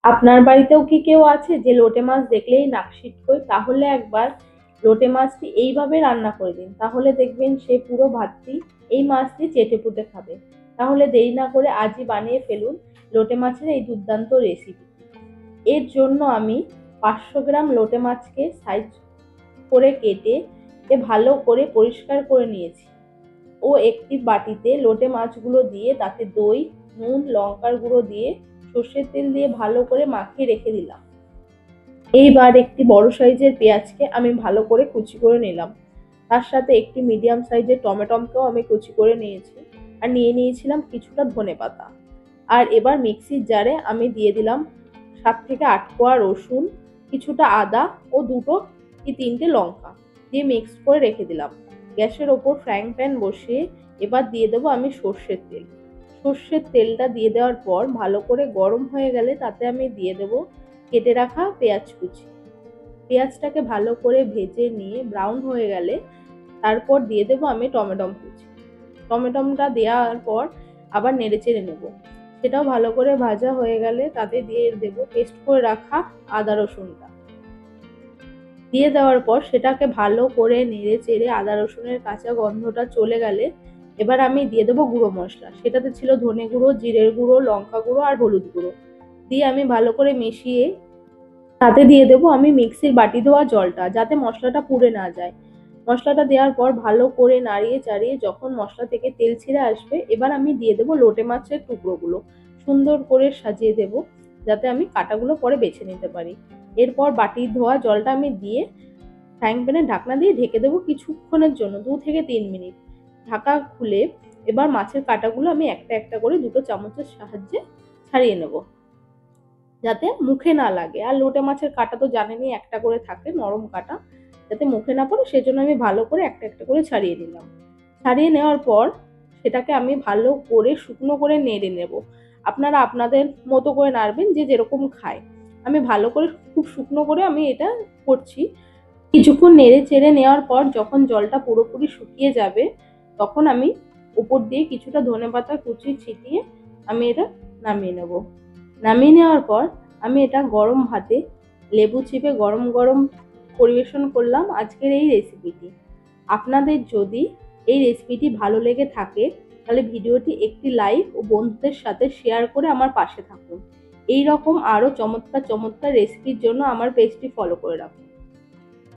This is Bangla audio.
আপনার বাড়িতেও কি কেউ আছে যে লোটে মাছ দেখলেই নাক সিটকোয়? তাহলে একবার লোটে মাছটি এইভাবে রান্না করে দিন, তাহলে দেখবেন সে পুরো ভাতটি এই মাছ দিয়ে চেটেপুটে খাবে। তাহলে দেরি না করে আজই বানিয়ে ফেলুন লোটে মাছের এই দুর্দান্ত রেসিপি। এর জন্য আমি 500 গ্রাম লোটে মাছকে সাইজ করে কেটে ভালো করে পরিষ্কার করে নিয়েছি ও একটি বাটিতে লোটে মাছগুলো দিয়ে তাতে দই, নুন, লঙ্কার গুঁড়ো দিয়ে সর্ষের তেল দিয়ে ভালো করে মাখিয়ে রেখে দিলাম। এইবার একটি বড় সাইজের পেঁয়াজকে আমি ভালো করে কুচি করে নিলাম। তার সাথে একটি মিডিয়াম সাইজের টমেটোকেও আমি কুচি করে নিয়েছি আর নিয়ে নিয়েছিলাম কিছুটা ধনেপাতা। আর এবার মিক্সির জারে আমি দিয়ে দিলাম 7 থেকে 8 কোয়া রসুন, কিছুটা আদা ও 2 কি 3টে লঙ্কা দিয়ে মিক্স করে রেখে দিলাম। গ্যাসের ওপর ফ্রাইং প্যান বসিয়ে এবার দিয়ে দেবো আমি সর্ষের তেল। সর্ষের তেলটা দিয়ে দেওয়ার পর ভালো করে গরম হয়ে গেলে তাতে আমি দিয়ে দেবো কেটে রাখা পেঁয়াজ কুচি। পেঁয়াজটাকে ভালো করে ভেজে নিয়ে ব্রাউন হয়ে গেলে তারপর দিয়ে দেবো আমি টমেটো কুচি। টমেটোটা দেওয়ার পর আবার নেড়ে চেড়ে নেবো। সেটাও ভালো করে ভাজা হয়ে গেলে তাতে দিয়ে দেবো পেস্ট করে রাখা আদা রসুনটা। দিয়ে দেওয়ার পর সেটাকে ভালো করে নেড়ে চেড়ে আদা রসুনের কাঁচা গন্ধটা চলে গেলে এবার আমি দিয়ে দেবো গুঁড়ো মশলা। সেটাতে ছিল ধনে গুঁড়ো, জিরের গুঁড়ো, লঙ্কা গুঁড়ো আর হলুদ গুঁড়ো। দিয়ে আমি ভালো করে মিশিয়ে তাতে দিয়ে দেবো আমি মিক্সির বাটি ধোয়া জলটা, যাতে মশলাটা পুড়ে না যায়। মশলাটা দেওয়ার পর ভালো করে নাড়িয়ে চাড়িয়ে যখন মশলা থেকে তেল ছেড়ে আসবে এবার আমি দিয়ে দেবো লোটে মাছের টুকরোগুলো। সুন্দর করে সাজিয়ে দেবো যাতে আমি কাঁটাগুলো পরে বেছে নিতে পারি। এরপর বাটি ধোয়া জলটা আমি দিয়ে ফ্রাইং প্যানে ঢাকনা দিয়ে ঢেকে দেবো কিছুক্ষণের জন্য, 2 থেকে 3 মিনিট। ঢাকা খুলে এবার মাছের কাঁটাগুলো আমি একটা একটা করে 2টো চামচের সাহায্যে ছাড়িয়ে নেব, যাতে মুখে না লাগে। আর লোটে মাছের কাঁটা তো জানেনই একটা করে থাকে, নরম কাঁটা, যাতে মুখে না পড়ে সেজন্য আমি ভালো করে একটা একটা করে ছাড়িয়ে নিলাম। ছাড়িয়ে নেওয়ার পর সেটাকে আমি ভালো করে শুকনো করে নেড়ে নেব। আপনারা আপনাদের মতো করে নাড়বেন, যে যেরকম খায়। আমি ভালো করে খুব শুকনো করে আমি এটা করছি। কিছুক্ষণ নেড়ে চেড়ে নেওয়ার পর যখন জলটা পুরোপুরি শুকিয়ে যাবে তখন আমি উপর দিয়ে কিছুটা ধনেপাতা কুচি ছিটিয়ে আমি এটা নামিয়ে নেব। নামিয়ে নেওয়ার পর আমি এটা গরম ভাতে লেবু চিপে গরম গরম পরিবেশন করলাম আজকের এই রেসিপিটি। আপনাদের যদি এই রেসিপিটি ভালো লেগে থাকে তাহলে ভিডিওটি একটি লাইক ও বন্ধুদের সাথে শেয়ার করে আমার পাশে থাকুন। এই রকম আরও চমৎকার চমৎকার রেসিপির জন্য আমার পেজটি ফলো করে রাখুন।